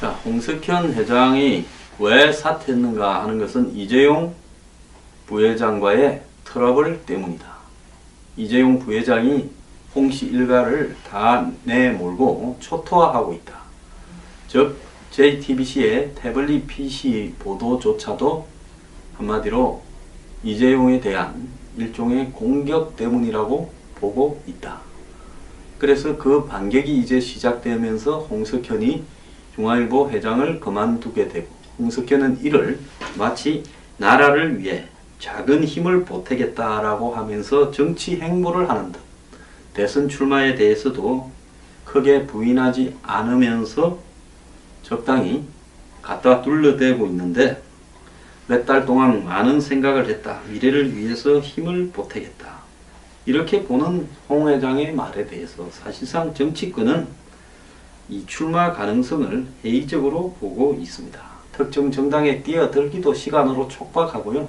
자, 홍석현 회장이 왜 사퇴했는가 하는 것은 이재용 부회장과의 트러블 때문이다. 이재용 부회장이 홍씨 일가를 다 내몰고 초토화하고 있다. 즉 JTBC의 태블릿 PC 보도조차도 한마디로 이재용에 대한 일종의 공격 때문이라고 보고 있다. 그래서 그 반격이 이제 시작되면서 홍석현이 중앙일보 회장을 그만두게 되고, 홍석현은 이를 마치 나라를 위해 작은 힘을 보태겠다라고 하면서 정치 행보를 하는 듯 대선 출마에 대해서도 크게 부인하지 않으면서 적당히 갖다 둘러대고 있는데, 몇 달 동안 많은 생각을 했다. 미래를 위해서 힘을 보태겠다. 이렇게 보는 홍 회장의 말에 대해서 사실상 정치권은 이 출마 가능성을 회의적으로 보고 있습니다. 특정 정당에 뛰어들기도 시간으로 촉박하고요.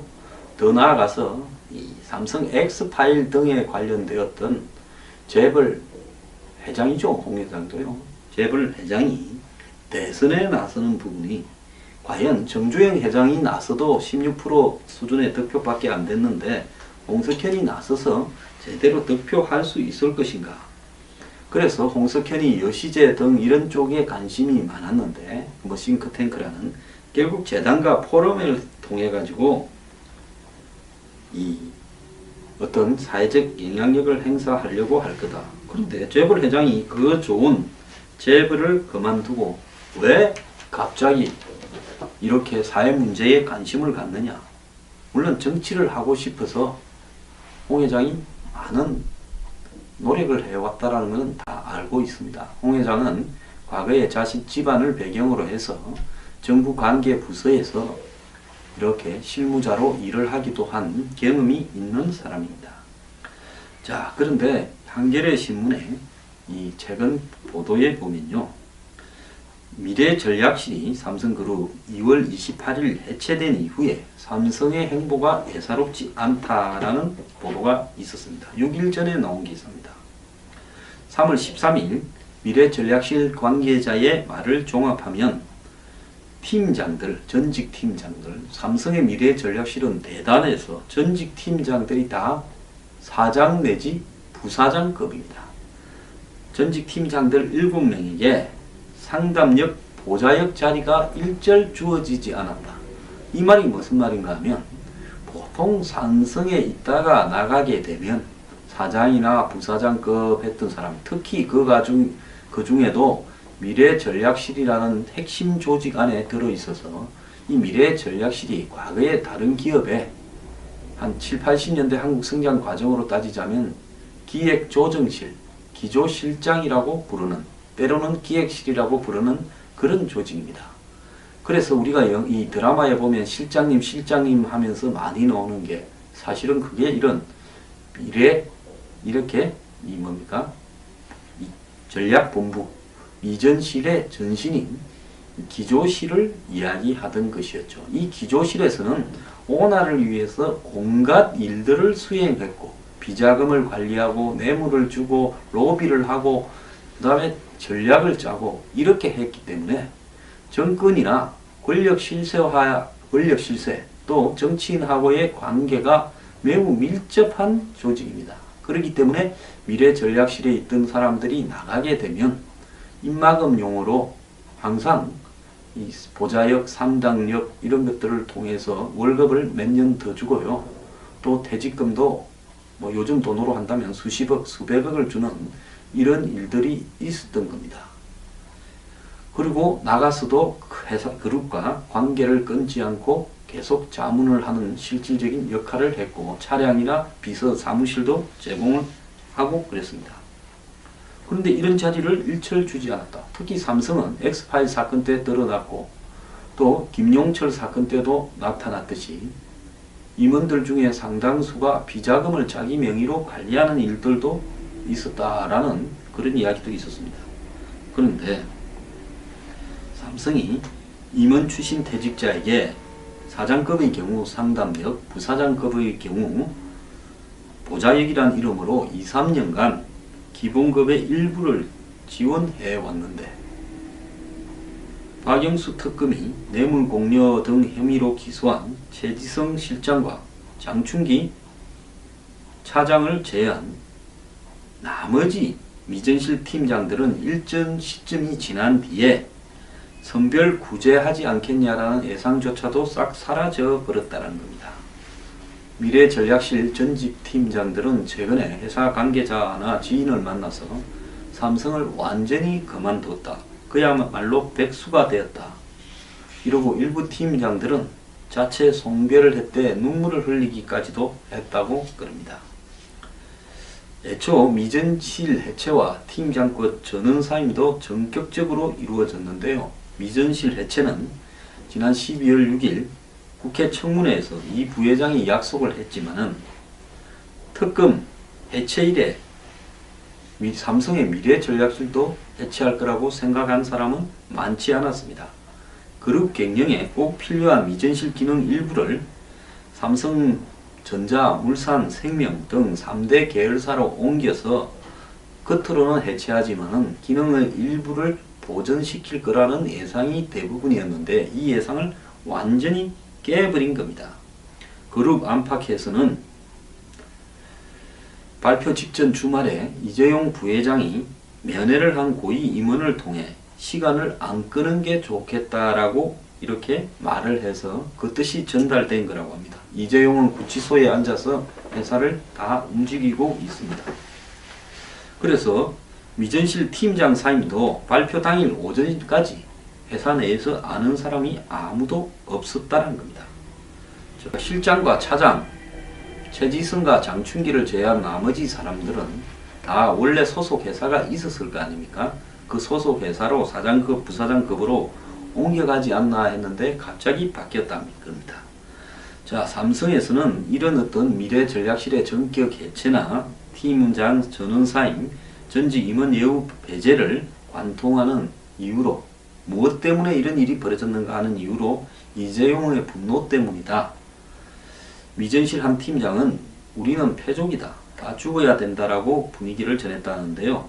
더 나아가서 이 삼성 X파일 등에 관련되었던 재벌 회장이죠. 홍 회장도요. 재벌 회장이 대선에 나서는 부분이 과연 정주영 회장이 나서도 16% 수준의 득표밖에 안 됐는데 홍석현이 나서서 제대로 득표할 수 있을 것인가. 그래서 홍석현이 여시제 등 이런 쪽에 관심이 많았는데, 뭐 싱크탱크라는 결국 재단과 포럼을 통해 가지고 이 어떤 사회적 영향력을 행사하려고 할 거다. 그런데 재벌 회장이 그 좋은 재벌을 그만두고 왜 갑자기 이렇게 사회 문제에 관심을 갖느냐. 물론 정치를 하고 싶어서 홍 회장이 많은 노력을 해왔다라는 것은 다 알고 있습니다. 홍 회장은 과거에 자식 집안을 배경으로 해서 정부 관계 부서에서 이렇게 실무자로 일을 하기도 한 경험이 있는 사람입니다. 자, 그런데 한겨레 신문에 이 최근 보도에 보면요. 미래전략실이 삼성그룹 2월 28일 해체된 이후에 삼성의 행보가 예사롭지 않다라는 보도가 있었습니다. 6일 전에 나온 기사입니다. 3월 13일 미래전략실 관계자의 말을 종합하면 팀장들, 전직 팀장들, 삼성의 미래전략실은 대단해서 전직 팀장들이 다 사장 내지 부사장급입니다. 전직 팀장들 7명에게 상담역, 보좌역 자리가 일절 주어지지 않았다. 이 말이 무슨 말인가 하면, 보통 삼성에 있다가 나가게 되면 사장이나 부사장급 했던 사람, 특히 그 중에도 미래전략실이라는 핵심 조직 안에 들어있어서 이 미래전략실이 과거에 다른 기업에 한 7, 80년대 한국 성장 과정으로 따지자면 기획조정실, 기조실장이라고 부르는, 때로는 기획실이라고 부르는 그런 조직입니다. 그래서 우리가 이 드라마에 보면 실장님 하면서 많이 나오는 게 사실은 그게 이런 이렇게 이 전략본부 이전실의 전신인 기조실을 이야기하던 것이었죠. 이 기조실에서는 오너를 위해서 온갖 일들을 수행했고, 비자금을 관리하고 내물을 주고 로비를 하고 그 다음에 전략을 짜고 이렇게 했기 때문에 정권이나 권력 실세 또 정치인하고의 관계가 매우 밀접한 조직입니다. 그렇기 때문에 미래전략실에 있던 사람들이 나가게 되면 입막음용으로 항상 이 보좌역, 3당역 이런 것들을 통해서 월급을 몇 년 더 주고요. 또 퇴직금도 뭐 요즘 돈으로 한다면 수십억, 수백억을 주는 이런 일들이 있었던 겁니다. 그리고 나가서도 회사 그룹과 관계를 끊지 않고 계속 자문을 하는 실질적인 역할을 했고, 차량이나 비서 사무실도 제공을 하고 그랬습니다. 그런데 이런 자리를 일철 주지 않았다. 특히 삼성은 엑스파일 사건 때 드러났고, 또 김용철 사건 때도 나타났듯이 임원들 중에 상당수가 비자금을 자기 명의로 관리하는 일들도 있었다라는 그런 이야기도 있었습니다. 그런데 삼성이 임원 출신 퇴직자에게 사장급의 경우 상담역, 부사장급의 경우 보좌역이란 이름으로 2, 3년간 기본급의 일부를 지원해 왔는데, 박영수 특검이 뇌물공여 등 혐의로 기소한 최지성 실장과 장충기 차장을 제외한 나머지 미전실 팀장들은 일정 시점이 지난 뒤에 선별 구제하지 않겠냐라는 예상조차도 싹 사라져 버렸다는 겁니다. 미래전략실 전직 팀장들은 최근에 회사 관계자나 지인을 만나서 삼성을 완전히 그만뒀다. 그야말로 백수가 되었다. 이러고 일부 팀장들은 자체 송별을 했대 눈물을 흘리기까지도 했다고 그럽니다. 애초 미전실 해체와 팀장급 전원 사임도 전격적으로 이루어졌는데요. 미전실 해체는 지난 12월 6일 국회 청문회에서 이 부회장이 약속을 했지만은 특검 해체 이래 삼성의 미래전략실도 해체할 거라고 생각한 사람은 많지 않았습니다. 그룹 경영에 꼭 필요한 미전실 기능 일부를 삼성전자, 울산, 생명 등 3대 계열사로 옮겨서 겉으로는 해체하지만은 기능의 일부를 보존시킬 거라는 예상이 대부분이었는데 이 예상을 완전히 깨버린 겁니다. 그룹 안팎에서는 발표 직전 주말에 이재용 부회장이 면회를 한 고위 임원을 통해 시간을 안 끄는 게 좋겠다라고 이렇게 말을 해서 그 뜻이 전달된 거라고 합니다. 이재용은 구치소에 앉아서 회사를 다 움직이고 있습니다. 그래서 미전실 팀장 사임도 발표 당일 오전까지 회사 내에서 아는 사람이 아무도 없었다는 겁니다. 실장과 차장, 최지성과 장충기를 제외한 나머지 사람들은 다 원래 소속 회사가 있었을 거 아닙니까? 그 소속 회사로 사장급, 부사장급으로 옮겨가지 않나 했는데 갑자기 바뀌었다는 겁니다. 자, 삼성에서는 이런 어떤 미래전략실의 전격 해체나 팀장 전원 사임, 전직 임원 예우 배제를 관통하는 이유로 무엇 때문에 이런 일이 벌어졌는가 하는 이유로 이재용의 분노 때문이다. 미전실 한 팀장은 우리는 패족이다. 다 죽어야 된다라고 분위기를 전했다는데요.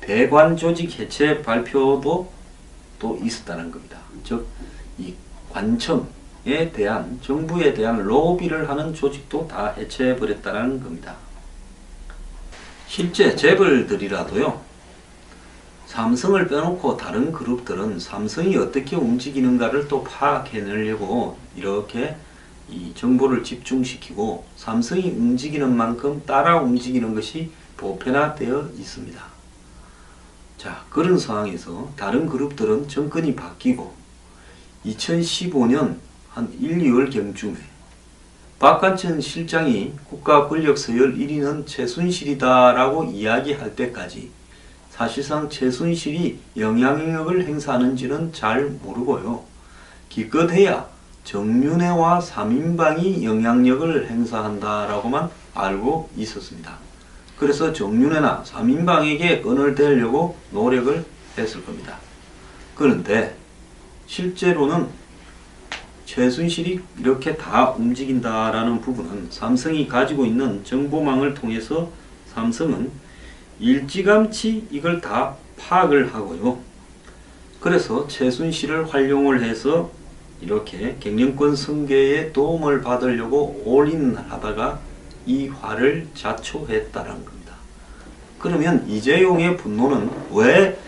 대관 조직 해체 발표도 또 있었다는 겁니다. 즉, 이 관청에 대한 정부에 대한 로비를 하는 조직도 다 해체해버렸다는 겁니다. 실제 재벌들이라도요. 삼성을 빼놓고 다른 그룹들은 삼성이 어떻게 움직이는가를 또 파악해내려고 이렇게 이 정보를 집중시키고 삼성이 움직이는 만큼 따라 움직이는 것이 보편화되어 있습니다. 자, 그런 상황에서 다른 그룹들은 정권이 바뀌고 2015년 한 1, 2월 경쯤에 박관천 실장이 국가 권력 서열 1위는 최순실이다 라고 이야기할 때까지 사실상 최순실이 영향력을 행사하는지는 잘 모르고요. 기껏해야 정윤회와 3인방이 영향력을 행사한다라고만 알고 있었습니다. 그래서 정윤회나 3인방에게 끈을 대려고 노력을 했을 겁니다. 그런데 실제로는 최순실이 이렇게 다 움직인다라는 부분은 삼성이 가지고 있는 정보망을 통해서 삼성은 일찌감치 이걸 다 파악을 하고요. 그래서 최순실을 활용을 해서 이렇게 경영권 승계에 도움을 받으려고 올인하다가 이 화를 자초했다는 겁니다. 그러면 이재용의 분노는 왜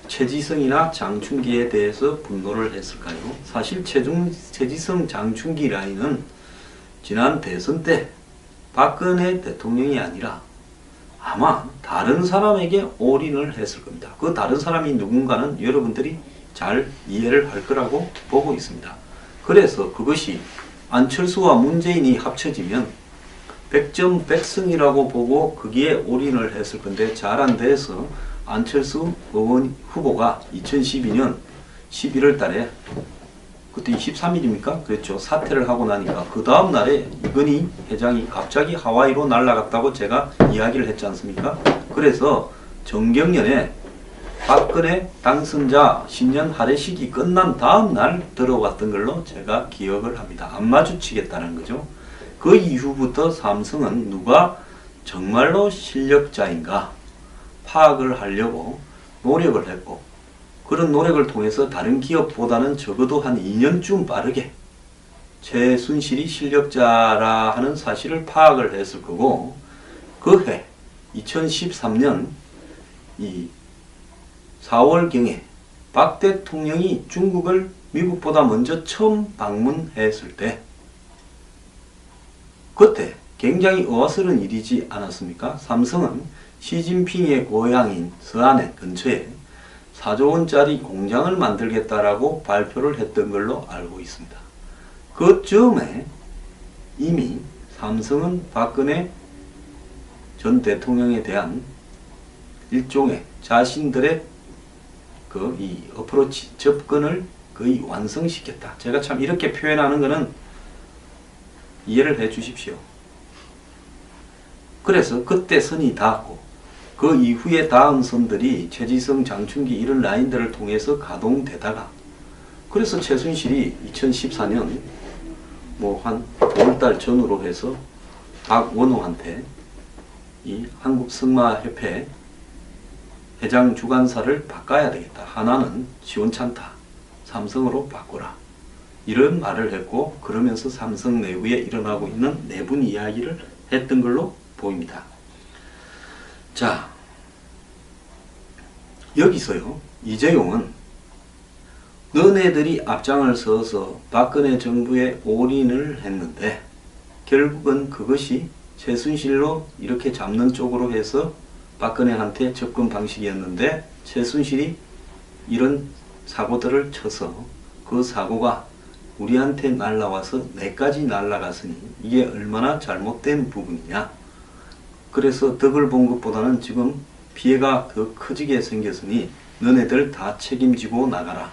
최지성이나 장충기에 대해서 분노를 했을까요? 사실 최지성, 장충기 라인은 지난 대선 때 박근혜 대통령이 아니라 아마 다른 사람에게 올인을 했을 겁니다. 그 다른 사람이 누군가는 여러분들이 잘 이해를 할 거라고 보고 있습니다. 그래서 그것이 안철수와 문재인이 합쳐지면 백전백승이라고 보고 거기에 올인을 했을 건데 잘 안 돼서 안철수 의원 후보가 2012년 11월 달에 그때 23일입니까? 그랬죠. 사퇴를 하고 나니까 그 다음 날에 이건희 회장이 갑자기 하와이로 날아갔다고 제가 이야기를 했지 않습니까? 그래서 정경련에 박근혜 당선자 신년 할애식이 끝난 다음 날 들어왔던 걸로 제가 기억을 합니다. 안 마주치겠다는 거죠. 그 이후부터 삼성은 누가 정말로 실력자인가 파악을 하려고 노력을 했고 그런 노력을 통해서 다른 기업보다는 적어도 한 2년쯤 빠르게 최순실이 실력자라 하는 사실을 파악을 했을 거고, 그 해 2013년 이 4월경에 박 대통령이 중국을 미국보다 먼저 처음 방문했을 때, 그때 굉장히 어스러운 일이지 않았습니까? 삼성은 시진핑의 고향인 서안에 근처에 4조 원짜리 공장을 만들겠다라고 발표를 했던 걸로 알고 있습니다. 그 즈음에 이미 삼성은 박근혜 전 대통령에 대한 일종의 자신들의 이 어프로치 접근을 거의 완성시켰다. 제가 참 이렇게 표현하는 것은 이해를 해 주십시오. 그래서 그때 선이 닿았고, 그 이후에 다음 선들이 최지성, 장충기 이런 라인들을 통해서 가동되다가, 그래서 최순실이 2014년 한 5월달 전후로 해서 박원호한테 이 한국승마협회 회장 주관사를 바꿔야 되겠다. 하나는 시원찮다. 삼성으로 바꾸라. 이런 말을 했고, 그러면서 삼성 내부에 일어나고 있는 내분 이야기를 했던 걸로 보입니다. 자, 여기서요, 이재용은 너네들이 앞장을 서서 박근혜 정부에 올인을 했는데, 결국은 그것이 최순실로 이렇게 잡는 쪽으로 해서 박근혜한테 접근 방식이었는데, 최순실이 이런 사고들을 쳐서 그 사고가 우리한테 날라와서 내까지 날라갔으니 이게 얼마나 잘못된 부분이냐. 그래서 덕을 본 것보다는 지금 피해가 더 커지게 생겼으니 너네들 다 책임지고 나가라.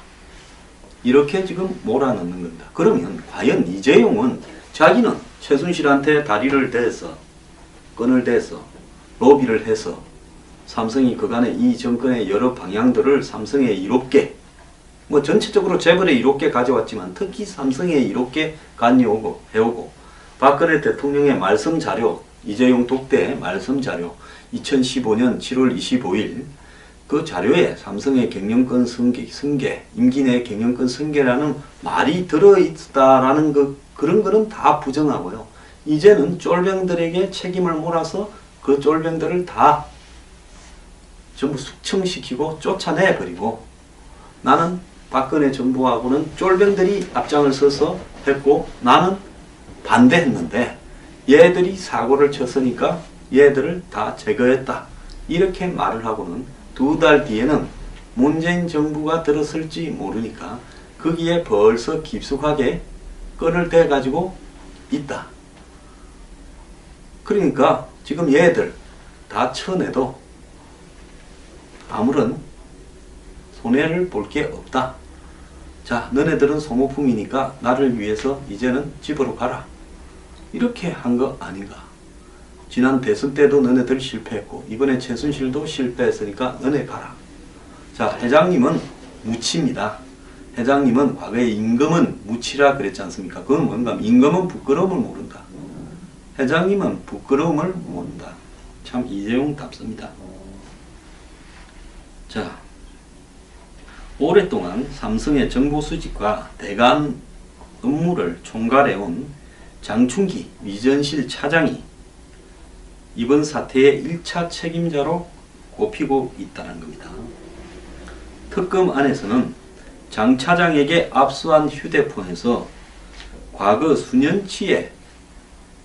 이렇게 지금 몰아넣는 겁니다. 그러면 과연 이재용은 자기는 최순실한테 다리를 대서, 끈을 대서, 로비를 해서 삼성이 그간의 이 정권의 여러 방향들을 삼성에 이롭게, 전체적으로 재벌에 이롭게 가져왔지만 특히 삼성에 이롭게 해오고, 박근혜 대통령의 말씀 자료, 이재용 독대 말씀 자료 2015년 7월 25일 그 자료에 삼성의 경영권 승계, 임기 내 경영권 승계라는 말이 들어있다라는 그런 거는 다 부정하고요. 이제는 쫄병들에게 책임을 몰아서 그 쫄병들을 다 전부 숙청시키고 쫓아내버리고, 나는 박근혜 정부하고는 쫄병들이 앞장을 서서 했고 나는 반대했는데 얘들이 사고를 쳤으니까 얘들을 다 제거했다. 이렇게 말을 하고는 2달 뒤에는 문재인 정부가 들었을지 모르니까 거기에 벌써 깊숙하게 끈을 대가지고 있다. 그러니까 지금 얘들 다 쳐내도 아무런 손해를 볼 게 없다. 자, 너네들은 소모품이니까 나를 위해서 이제는 집으로 가라. 이렇게 한 거 아닌가. 지난 대선 때도 너네들 실패했고 이번에 최순실도 실패했으니까 너네 가라. 자, 회장님은 무치입니다. 회장님은 과거에 임금은 무치라 그랬지 않습니까? 그건 뭔가, 임금은 부끄러움을 모른다. 회장님은 부끄러움을 모른다. 참 이재용답습니다. 자, 오랫동안 삼성의 정보 수집과 대관 업무를 총괄해온 장충기 위전실 차장이 이번 사태의 1차 책임자로 꼽히고 있다는 겁니다. 특검 안에서는 장 차장에게 압수한 휴대폰에서 과거 수년치의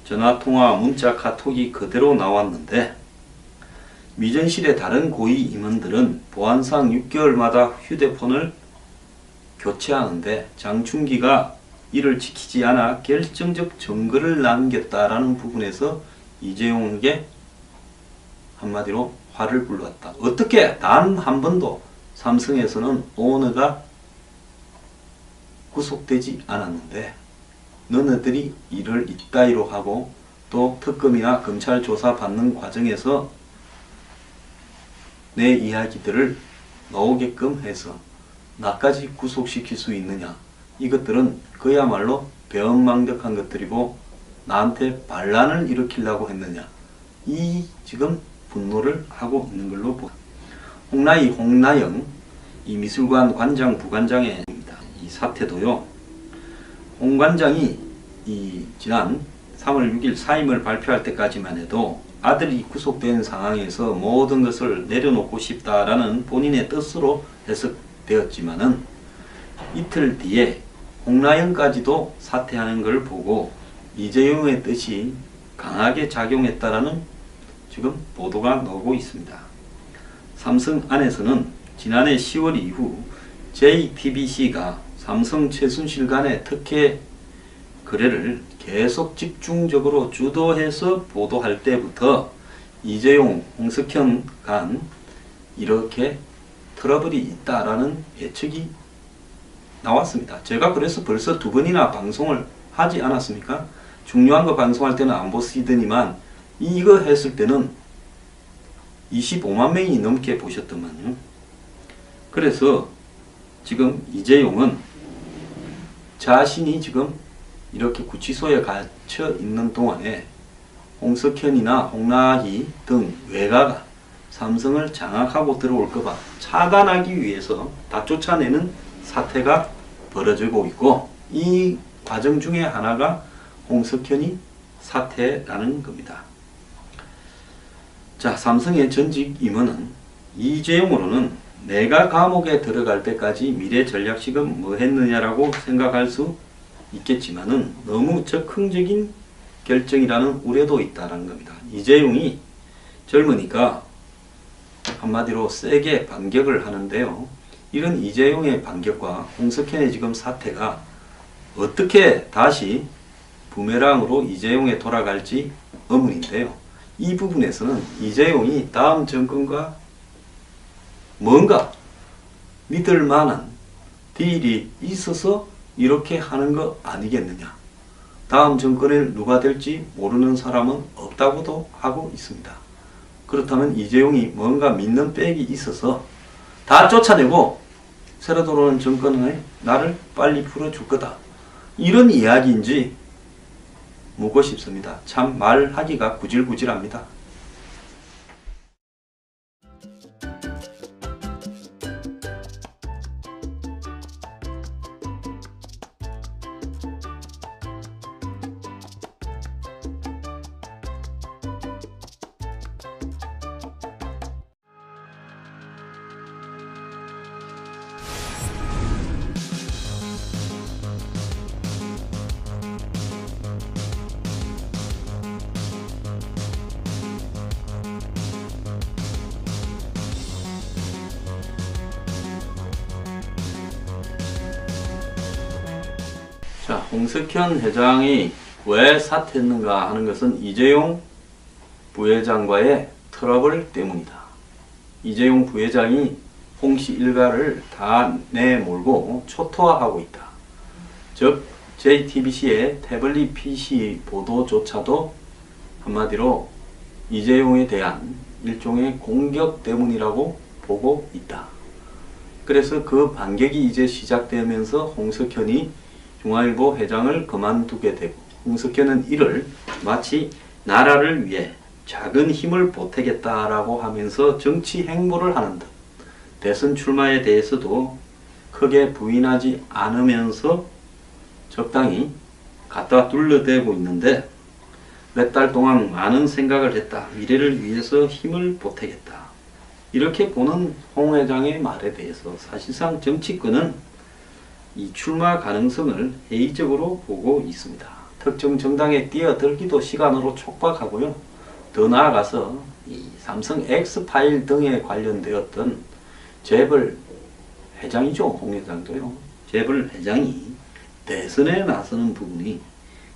전화통화, 문자, 카톡이 그대로 나왔는데, 위전실의 다른 고위 임원들은 보안상 6개월마다 휴대폰을 교체하는데 장충기가 이를 지키지 않아 결정적 증거를 남겼다라는 부분에서 이재용에게 한마디로 화를 불렀다. 어떻게 단 한 번도 삼성에서는 오너가 구속되지 않았는데 너네들이 이를 이따위로 하고 또 특검이나 검찰 조사 받는 과정에서 내 이야기들을 나오게끔 해서 나까지 구속시킬 수 있느냐. 이것들은 그야말로 배은망덕한 것들이고 나한테 반란을 일으키려고 했느냐. 이 지금 분노를 하고 있는 걸로 보입니다. 홍나영 이 미술관 관장, 부관장의 이 사태도요, 홍 관장이 이 지난 3월 6일 사임을 발표할 때까지만 해도 아들이 구속된 상황에서 모든 것을 내려놓고 싶다라는 본인의 뜻으로 해석되었지만은 이틀 뒤에 홍라영까지도 사퇴하는 걸 보고 이재용의 뜻이 강하게 작용했다라는 지금 보도가 나오고 있습니다. 삼성 안에서는 지난해 10월 이후 JTBC가 삼성 최순실 간의 특혜 거래를 계속 집중적으로 주도해서 보도할 때부터 이재용, 홍석현 간 이렇게 트러블이 있다라는 예측이 나왔습니다. 제가 그래서 벌써 2번이나 방송을 하지 않았습니까? 중요한 거 방송할 때는 안 보시더니만 이거 했을 때는 25만 명이 넘게 보셨더만요. 그래서 지금 이재용은 자신이 지금 이렇게 구치소에 갇혀 있는 동안에 홍석현이나 홍라희 등 외가가 삼성을 장악하고 들어올까봐 차단하기 위해서 다 쫓아내는 사태가 벌어지고 있고, 이 과정 중에 하나가 홍석현이 사퇴라는 겁니다. 자, 삼성의 전직 임원은 이재용으로는 내가 감옥에 들어갈 때까지 미래전략식은 뭐 했느냐라고 생각할 수 있겠지만은 너무 적극적인 결정이라는 우려도 있다는 겁니다. 이재용이 젊으니까 한마디로 세게 반격을 하는데요. 이런 이재용의 반격과 홍석현의 지금 사태가 어떻게 다시 부메랑으로 이재용에 돌아갈지 의문인데요. 이 부분에서는 이재용이 다음 정권과 뭔가 믿을 만한 딜이 있어서 이렇게 하는 거 아니겠느냐. 다음 정권에 누가 될지 모르는 사람은 없다고도 하고 있습니다. 그렇다면 이재용이 뭔가 믿는 백이 있어서 다 쫓아내고 새로 들어오는 정권에 나를 빨리 풀어줄 거다, 이런 이야기인지 묻고 싶습니다. 참 말하기가 구질구질합니다. 자, 홍석현 회장이 왜 사퇴했는가 하는 것은 이재용 부회장과의 트러블 때문이다. 이재용 부회장이 홍씨 일가를 다 내몰고 초토화하고 있다. 즉 JTBC의 태블릿 PC 보도조차도 한마디로 이재용에 대한 일종의 공격 때문이라고 보고 있다. 그래서 그 반격이 이제 시작되면서 홍석현이 중앙일보 회장을 그만두게 되고, 홍석현은 이를 마치 나라를 위해 작은 힘을 보태겠다라고 하면서 정치 행보를 하는 듯, 대선 출마에 대해서도 크게 부인하지 않으면서 적당히 갖다 둘러대고 있는데, 몇 달 동안 많은 생각을 했다. 미래를 위해서 힘을 보태겠다. 이렇게 보는 홍 회장의 말에 대해서 사실상 정치권은 이 출마 가능성을 회의적으로 보고 있습니다. 특정 정당에 뛰어들기도 시간으로 촉박하고요. 더 나아가서 이 삼성 X파일 등에 관련되었던 재벌 회장이죠. 홍 회장도요. 재벌 회장이 대선에 나서는 부분이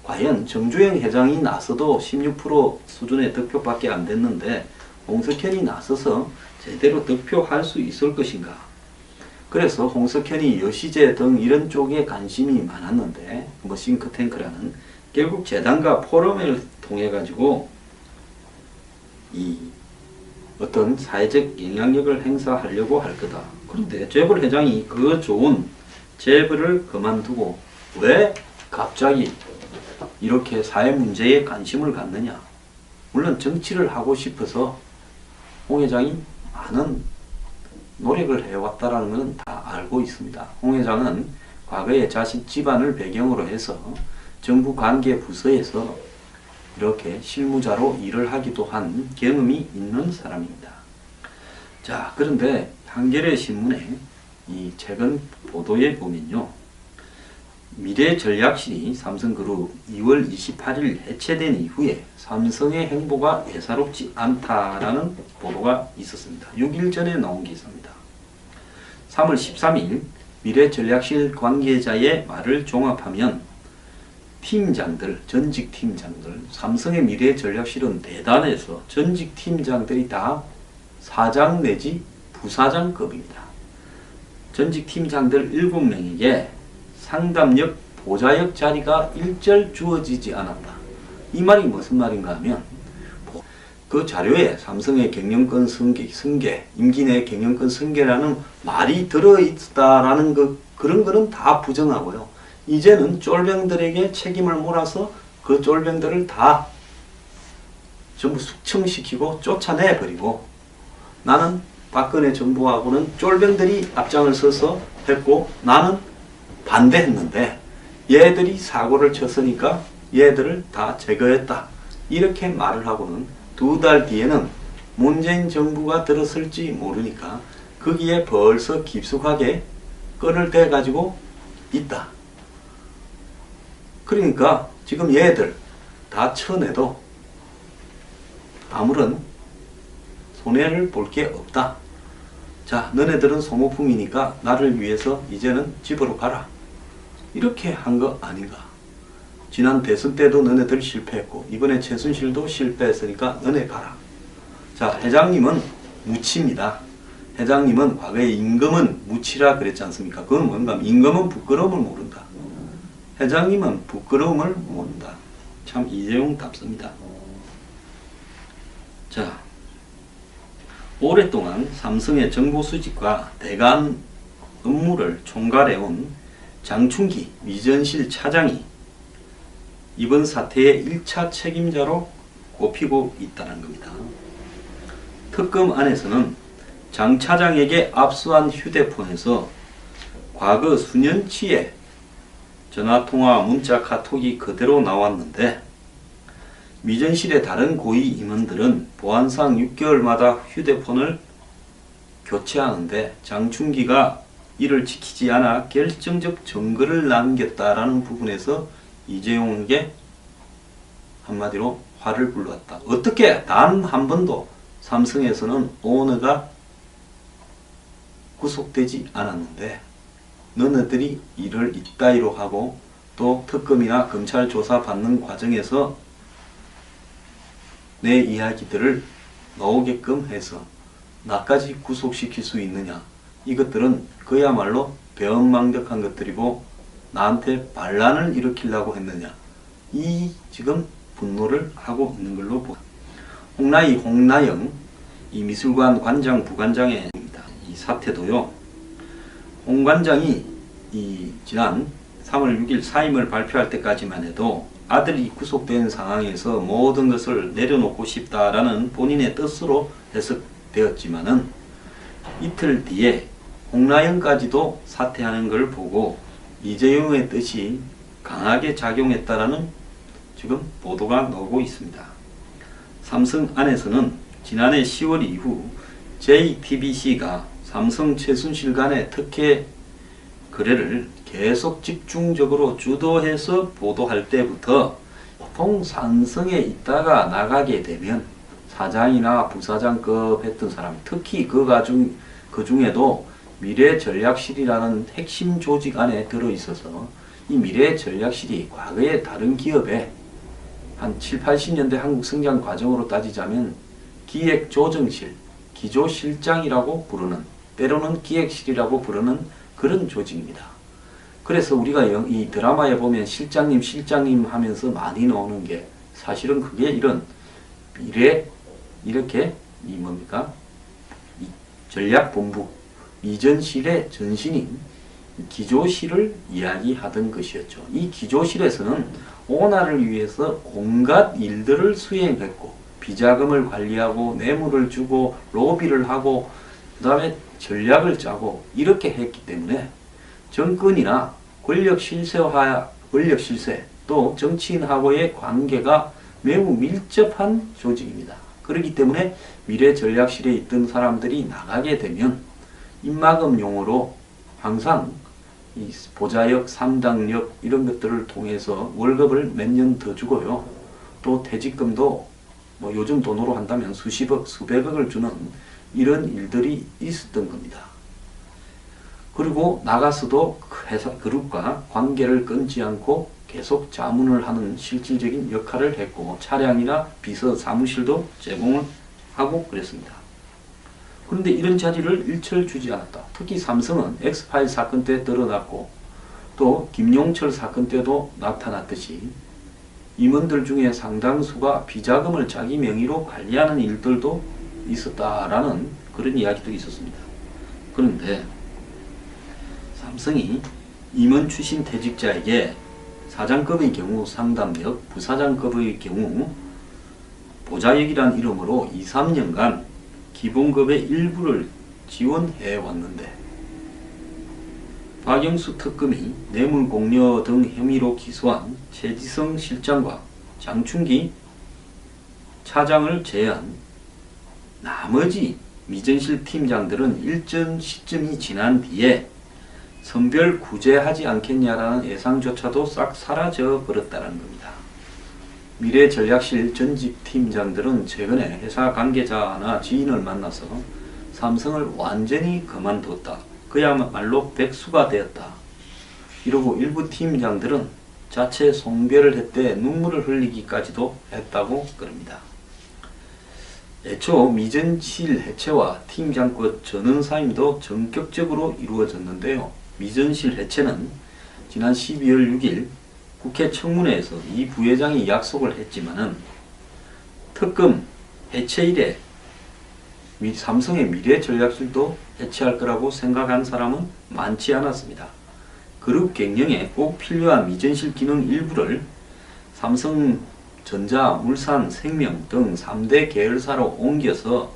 과연 정주영 회장이 나서도 16% 수준의 득표밖에 안 됐는데 홍석현이 나서서 제대로 득표할 수 있을 것인가. 그래서 홍석현이 여시제 등 이런 쪽에 관심이 많았는데, 뭐 싱크탱크라는 결국 재단과 포럼을 통해 가지고 이 어떤 사회적 영향력을 행사하려고 할 거다. 그런데 재벌 회장이 그 좋은 재벌을 그만두고 왜 갑자기 이렇게 사회 문제에 관심을 갖느냐. 물론 정치를 하고 싶어서 홍 회장이 많은 노력을 해왔다라는 것은 다 알고 있습니다. 홍 회장은 과거에 자신 집안을 배경으로 해서 정부 관계 부서에서 이렇게 실무자로 일을 하기도 한 경험이 있는 사람입니다. 자, 그런데 한겨레 신문에 이 최근 보도에 보면요, 미래전략실이 삼성그룹 2월 28일 해체된 이후에 삼성의 행보가 예사롭지 않다라는 보도가 있었습니다. 6일 전에 나온 기사입니다. 3월 13일 미래전략실 관계자의 말을 종합하면 팀장들, 전직 팀장들, 삼성의 미래전략실은 대단해서 전직 팀장들이 다 사장 내지 부사장급입니다. 전직 팀장들 7명에게 상담역, 보좌역 자리가 일절 주어지지 않았다. 이 말이 무슨 말인가 하면 그 자료에 삼성의 경영권 승계, 임기 내 경영권 승계라는 말이 들어있다라는 그런 거는 다 부정하고요. 이제는 쫄병들에게 책임을 몰아서 그 쫄병들을 다 전부 숙청시키고 쫓아내버리고, 나는 박근혜 정부하고는 쫄병들이 앞장을 서서 했고 나는 반대했는데 얘들이 사고를 쳤으니까 얘들을 다 제거했다. 이렇게 말을 하고는 2달 뒤에는 문재인 정부가 들었을지 모르니까 거기에 벌써 깊숙하게 끈을 대가지고 있다. 그러니까 지금 얘들 다 쳐내도 아무런 손해를 볼 게 없다. 자, 너네들은 소모품이니까 나를 위해서 이제는 집으로 가라. 이렇게 한 거 아닌가. 지난 대선 때도 너네들 실패했고 이번에 최순실도 실패했으니까 너네 가라. 자, 회장님은 무치입니다. 회장님은 과거에 임금은 무치라 그랬지 않습니까? 그건 뭔가, 임금은 부끄러움을 모른다. 회장님은 부끄러움을 모른다. 참 이재용답습니다. 자, 오랫동안 삼성의 정보 수집과 대관 업무를 총괄해온 장충기 위전실 차장이 이번 사태의 1차 책임자로 꼽히고 있다는 겁니다. 특검 안에서는 장 차장에게 압수한 휴대폰에서 과거 수년치의 전화통화, 문자, 카톡이 그대로 나왔는데 위전실의 다른 고위 임원들은 보안상 6개월마다 휴대폰을 교체하는데 장충기가 이를 지키지 않아 결정적 증거를 남겼다라는 부분에서 이재용에게 한마디로 화를 불렀다. 어떻게 단 한 번도 삼성에서는 오너가 구속되지 않았는데 너네들이 이를 이따위로 하고 또 특검이나 검찰 조사 받는 과정에서 내 이야기들을 나오게끔 해서 나까지 구속시킬 수 있느냐. 이것들은 그야말로 배은망덕한 것들이고 나한테 반란을 일으키려고 했느냐. 이 지금 분노를 하고 있는 걸로 보입니다. 홍나영 이 미술관 관장 부관장의 이 사태도요. 홍 관장이 이 지난 3월 6일 사임을 발표할 때까지만 해도 아들이 구속된 상황에서 모든 것을 내려놓고 싶다라는 본인의 뜻으로 해석되었지만은 이틀 뒤에 홍나영까지도 사퇴하는 걸 보고 이재용의 뜻이 강하게 작용했다라는 지금 보도가 나오고 있습니다. 삼성 안에서는 지난해 10월 이후 JTBC가 삼성 최순실 간의 특혜 거래를 계속 집중적으로 주도해서 보도할 때부터 보통 삼성에 있다가 나가게 되면 사장이나 부사장급 했던 사람, 특히 그 중에도 미래전략실이라는 핵심 조직 안에 들어있어서 이 미래전략실이 과거에 다른 기업에 한 7, 80년대 한국 성장 과정으로 따지자면 기획조정실, 기조실장이라고 부르는, 때로는 기획실이라고 부르는 그런 조직입니다. 그래서 우리가 이 드라마에 보면 실장님 하면서 많이 나오는 게 사실은 그게 이런 이렇게 이 뭡니까? 이 전략본부 이전실의 전신인 기조실을 이야기하던 것이었죠. 이 기조실에서는 오너를 위해서 온갖 일들을 수행했고 비자금을 관리하고 뇌물을 주고 로비를 하고 그 다음에 전략을 짜고 이렇게 했기 때문에 정권이나 권력 실세 또 정치인하고의 관계가 매우 밀접한 조직입니다. 그렇기 때문에 미래전략실에 있던 사람들이 나가게 되면 입막음용으로 항상 이 보좌역, 3당역 이런 것들을 통해서 월급을 몇 년 더 주고요. 또 퇴직금도 뭐 요즘 돈으로 한다면 수십억, 수백억을 주는 이런 일들이 있었던 겁니다. 그리고 나가서도 회사 그룹과 관계를 끊지 않고 계속 자문을 하는 실질적인 역할을 했고 차량이나 비서 사무실도 제공을 하고 그랬습니다. 그런데 이런 자리를 일철 주지 않았다. 특히 삼성은 엑스파일 사건 때 드러났고 또 김용철 사건 때도 나타났듯이 임원들 중에 상당수가 비자금을 자기 명의로 관리하는 일들도 있었다라는 그런 이야기도 있었습니다. 그런데 삼성이 임원 출신 퇴직자에게 사장급의 경우 상담역, 부사장급의 경우 보좌역이란 이름으로 2, 3년간 기본급의 일부를 지원해 왔는데 박영수 특검이 뇌물공여 등 혐의로 기소한 최지성 실장과 장충기 차장을 제외한 나머지 미전실 팀장들은 일정 시점이 지난 뒤에 선별 구제하지 않겠냐라는 예상조차도 싹 사라져 버렸다는 겁니다. 미래전략실 전직 팀장들은 최근에 회사 관계자나 지인을 만나서 삼성을 완전히 그만뒀다. 그야말로 백수가 되었다. 이러고 일부 팀장들은 자체 송별을 했대 눈물을 흘리기까지도 했다고 그럽니다. 애초 미전실 해체와 팀장급 전원 사임도 전격적으로 이루어졌는데요. 미전실 해체는 지난 12월 6일 국회 청문회에서 이 부회장이 약속을 했지만은 특검 해체일에 삼성의 미래전략실도 해체할 거라고 생각한 사람은 많지 않았습니다. 그룹 경영에 꼭 필요한 미전실 기능 일부를 삼성전자, 물산, 생명 등 3대 계열사로 옮겨서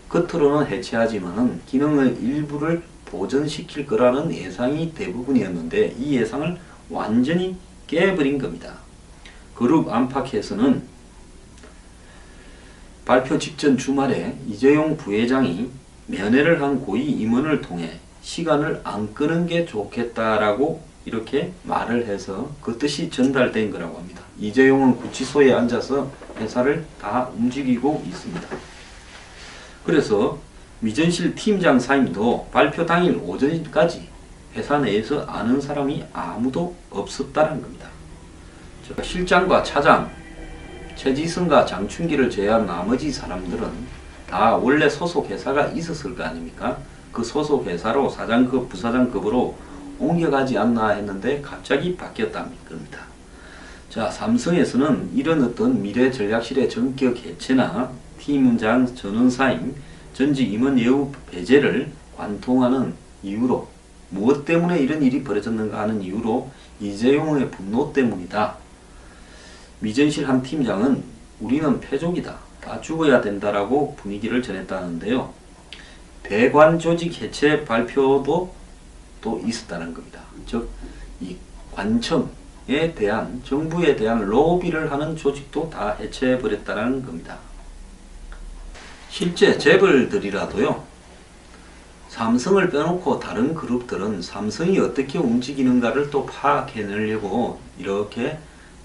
겉으로는 해체하지만은 기능의 일부를 보존시킬 거라는 예상이 대부분이었는데 이 예상을 완전히 깨버린 겁니다. 그룹 안팎에서는 발표 직전 주말에 이재용 부회장이 면회를 한 고위 임원을 통해 시간을 안 끄는 게 좋겠다라고 이렇게 말을 해서 그 뜻이 전달된 거라고 합니다. 이재용은 구치소에 앉아서 회사를 다 움직이고 있습니다. 그래서 미전실 팀장 사임도 발표 당일 오전까지 회사 내에서 아는 사람이 아무도 없었다는 겁니다. 실장과 차장, 최지성과 장충기를 제외한 나머지 사람들은 다 원래 소속 회사가 있었을 거 아닙니까? 그 소속 회사로 사장급, 부사장급으로 옮겨가지 않나 했는데 갑자기 바뀌었다는 겁니다. 자, 삼성에서는 이런 어떤 미래전략실의 전격 해체나 팀장 전원 사임, 전직 임원 예우 배제를 관통하는 이유로 무엇 때문에 이런 일이 벌어졌는가 하는 이유로 이재용의 분노 때문이다. 미전실 한 팀장은 우리는 패족이다. 다 죽어야 된다라고 분위기를 전했다는데요. 대관 조직 해체 발표도 또 있었다는 겁니다. 즉, 이 관청에 대한, 정부에 대한 로비를 하는 조직도 다 해체해버렸다는 겁니다. 실제 재벌들이라도요, 삼성을 빼놓고 다른 그룹들은 삼성이 어떻게 움직이는가를 또 파악해내려고 이렇게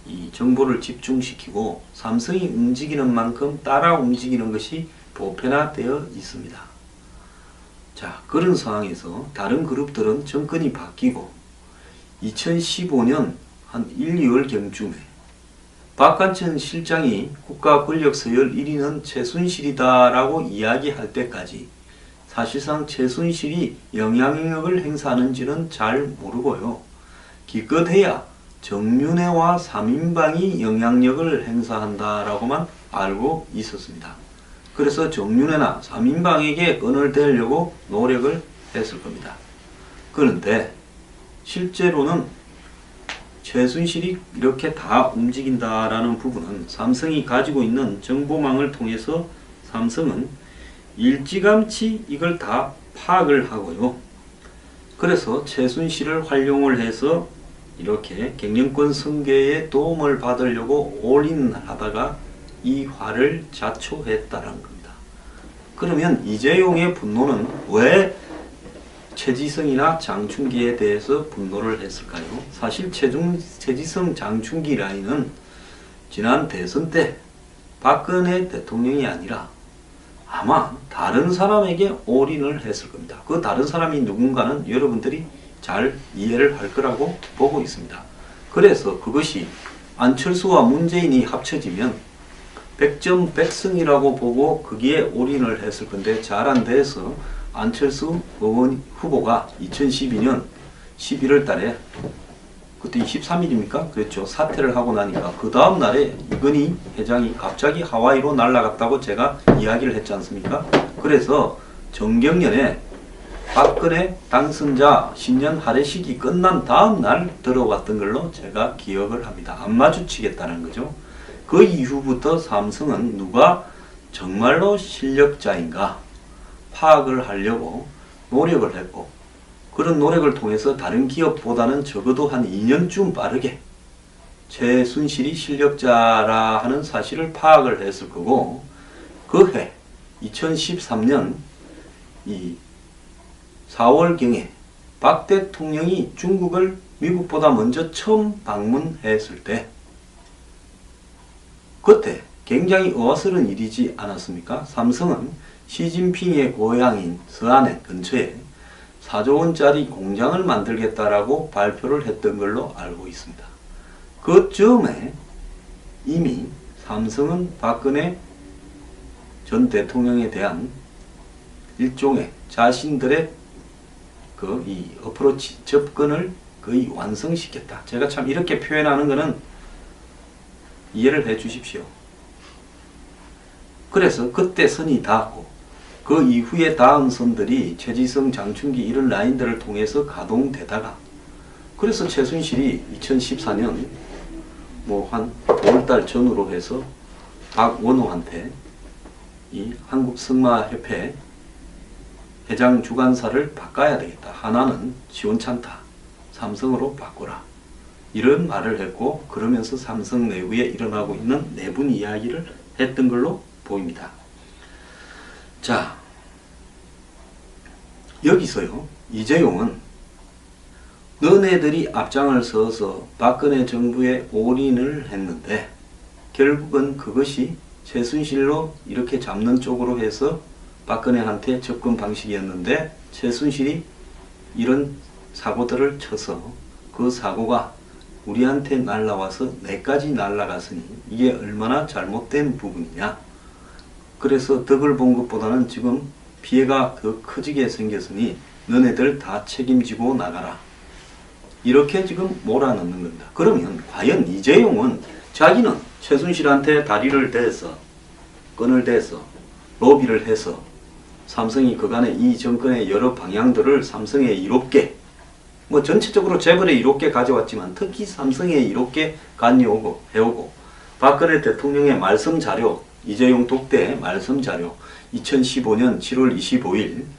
이 정보를 집중시키고 삼성이 움직이는 만큼 따라 움직이는 것이 보편화되어 있습니다. 자, 그런 상황에서 다른 그룹들은 정권이 바뀌고 2015년 한 1, 2월경쯤에 박관천 실장이 국가 권력 서열 1위는 최순실이다 라고 이야기할 때까지 사실상 최순실이 영향력을 행사하는지는 잘 모르고요. 기껏해야 정윤회와 3인방이 영향력을 행사한다라고만 알고 있었습니다. 그래서 정윤회나 3인방에게 끈을 대려고 노력을 했을 겁니다. 그런데 실제로는 최순실이 이렇게 다 움직인다라는 부분은 삼성이 가지고 있는 정보망을 통해서 삼성은 일찌감치 이걸 다 파악을 하고요. 그래서 최순실을 활용을 해서 이렇게 경영권 승계에 도움을 받으려고 올인하다가 이 화를 자초했다는 겁니다. 그러면 이재용의 분노는 왜 최지성이나 장충기에 대해서 분노를 했을까요? 사실 최지성, 장충기 라인은 지난 대선 때 박근혜 대통령이 아니라 아마 다른 사람에게 올인을 했을 겁니다. 그 다른 사람이 누군가는 여러분들이 잘 이해를 할 거라고 보고 있습니다. 그래서 그것이 안철수와 문재인이 합쳐지면 백전백승이라고 보고 거기에 올인을 했을 건데 잘 안 돼서 안철수 의원 후보가 2012년 11월 달에 그때 23일입니까? 그랬죠. 사퇴를 하고 나니까 그 다음 날에 이건희 회장이 갑자기 하와이로 날아갔다고 제가 이야기를 했지 않습니까? 그래서 정경련에 박근혜 당선자 신년 할애식이 끝난 다음 날 들어왔던 걸로 제가 기억을 합니다. 안 마주치겠다는 거죠. 그 이후부터 삼성은 누가 정말로 실력자인가 파악을 하려고 노력을 했고, 그런 노력을 통해서 다른 기업보다는 적어도 한 2년쯤 빠르게 최순실이 실력자라 하는 사실을 파악을 했을 거고, 그 해 2013년 이 4월경에 박 대통령이 중국을 미국보다 먼저 처음 방문했을 때 그때 굉장히 어슬픈 일이지 않았습니까? 삼성은 시진핑의 고향인 서안에 근처에 4조 원짜리 공장을 만들겠다라고 발표를 했던 걸로 알고 있습니다. 그 즈음에 이미 삼성은 박근혜 전 대통령에 대한 일종의 자신들의 이 어프로치 접근을 거의 완성시켰다. 제가 참 이렇게 표현하는 것은 이해를 해 주십시오. 그래서 그때 선이 닿았고 그 이후에 다음 선들이 최지성, 장충기 이런 라인들을 통해서 가동되다가, 그래서 최순실이 2014년 뭐 한 5월달 전후로 해서 박원호한테 이 한국승마협회 회장 주관사를 바꿔야 되겠다. 하나는 시원찮다. 삼성으로 바꾸라. 이런 말을 했고, 그러면서 삼성 내부에 일어나고 있는 내분 이야기를 했던 걸로 보입니다. 자, 여기서요, 이재용은 너네들이 앞장을 서서 박근혜 정부에 올인을 했는데 결국은 그것이 최순실로 이렇게 잡는 쪽으로 해서 박근혜한테 접근 방식이었는데, 최순실이 이런 사고들을 쳐서 그 사고가 우리한테 날라와서 내까지 날라갔으니 이게 얼마나 잘못된 부분이냐. 그래서 덕을 본 것보다는 지금 피해가 더 커지게 생겼으니 너네들 다 책임지고 나가라. 이렇게 지금 몰아넣는 겁니다. 그러면 과연 이재용은 자기는 최순실한테 다리를 대서 끈을 대서 로비를 해서 삼성이 그간의 이 정권의 여러 방향들을 삼성에 이롭게, 뭐 전체적으로 재벌에 이롭게 가져왔지만 특히 삼성에 이롭게 관여하고 해오고, 박근혜 대통령의 말씀 자료, 이재용 독대 말씀 자료 2015년 7월 25일